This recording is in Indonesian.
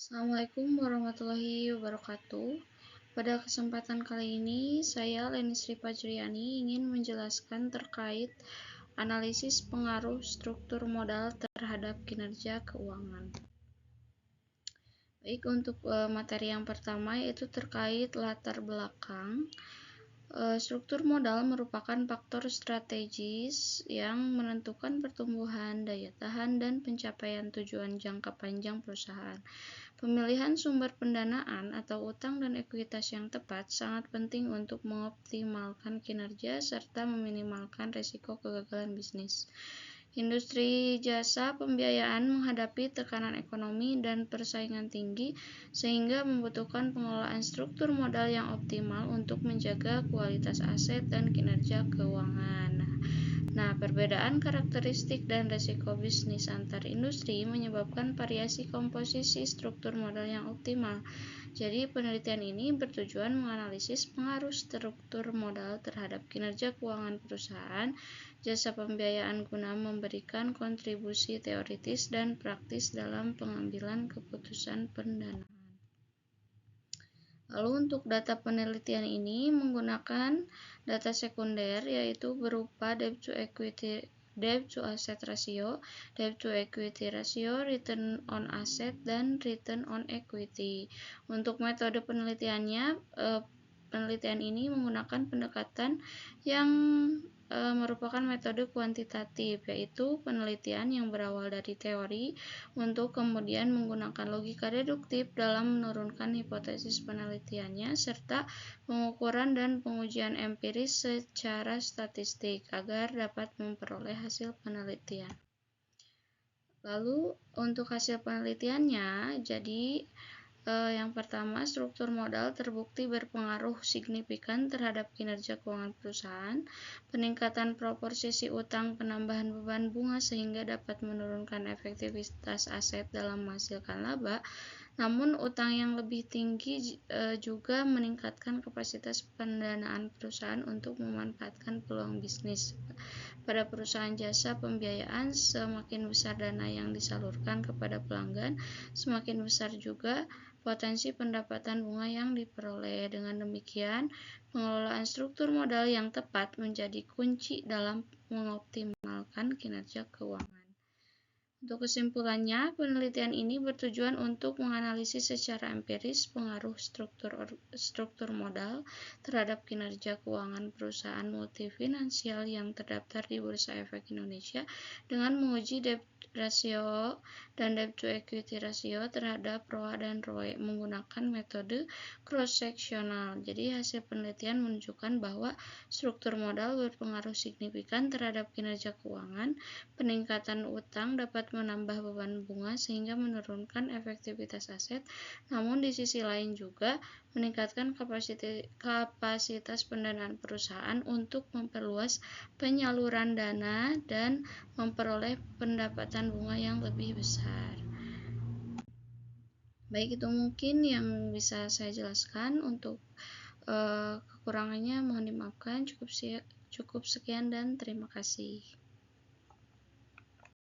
Assalamualaikum warahmatullahi wabarakatuh. Pada kesempatan kali ini, saya Leni Sri Fajriani ingin menjelaskan terkait analisis pengaruh struktur modal terhadap kinerja keuangan. Baik, untuk materi yang pertama yaitu terkait latar belakang. Struktur modal merupakan faktor strategis yang menentukan pertumbuhan, daya tahan, dan pencapaian tujuan jangka panjang perusahaan. Pemilihan sumber pendanaan atau utang dan ekuitas yang tepat sangat penting untuk mengoptimalkan kinerja serta meminimalkan risiko kegagalan bisnis. Industri jasa pembiayaan menghadapi tekanan ekonomi dan persaingan tinggi sehingga membutuhkan pengelolaan struktur modal yang optimal untuk menjaga kualitas aset dan kinerja keuangan. Nah, perbedaan karakteristik dan risiko bisnis antar industri menyebabkan variasi komposisi struktur modal yang optimal. Jadi, penelitian ini bertujuan menganalisis pengaruh struktur modal terhadap kinerja keuangan perusahaan, jasa pembiayaan guna memberikan kontribusi teoritis dan praktis dalam pengambilan keputusan pendanaan. Lalu untuk data penelitian ini menggunakan data sekunder yaitu berupa debt to asset ratio, debt to equity ratio, return on asset, dan return on equity. Untuk metode penelitiannya, penelitian ini menggunakan pendekatan yang merupakan metode kuantitatif, yaitu penelitian yang berawal dari teori untuk kemudian menggunakan logika deduktif dalam menurunkan hipotesis penelitiannya serta pengukuran dan pengujian empiris secara statistik agar dapat memperoleh hasil penelitian. Lalu untuk hasil penelitiannya, jadi yang pertama, struktur modal terbukti berpengaruh signifikan terhadap kinerja keuangan perusahaan. Peningkatan proporsi utang penambahan beban bunga sehingga dapat menurunkan efektivitas aset dalam menghasilkan laba. Namun, utang yang lebih tinggi juga meningkatkan kapasitas pendanaan perusahaan untuk memanfaatkan peluang bisnis. Pada perusahaan jasa pembiayaan, semakin besar dana yang disalurkan kepada pelanggan, semakin besar juga potensi pendapatan bunga yang diperoleh. Dengan demikian, pengelolaan struktur modal yang tepat menjadi kunci dalam mengoptimalkan kinerja keuangan. Untuk kesimpulannya, penelitian ini bertujuan untuk menganalisis secara empiris pengaruh struktur modal terhadap kinerja keuangan perusahaan multifinansial yang terdaftar di Bursa Efek Indonesia dengan menguji debt ratio dan debt to equity ratio terhadap ROA dan ROE menggunakan metode cross-sectional. Jadi hasil penelitian menunjukkan bahwa struktur modal berpengaruh signifikan terhadap kinerja keuangan. Peningkatan utang dapat menambah beban bunga sehingga menurunkan efektivitas aset, namun di sisi lain juga meningkatkan kapasitas pendanaan perusahaan untuk memperluas penyaluran dana dan memperoleh pendapatan bunga yang lebih besar. Baik, itu mungkin yang bisa saya jelaskan. Untuk kekurangannya mohon dimaafkan. Cukup sekian dan terima kasih.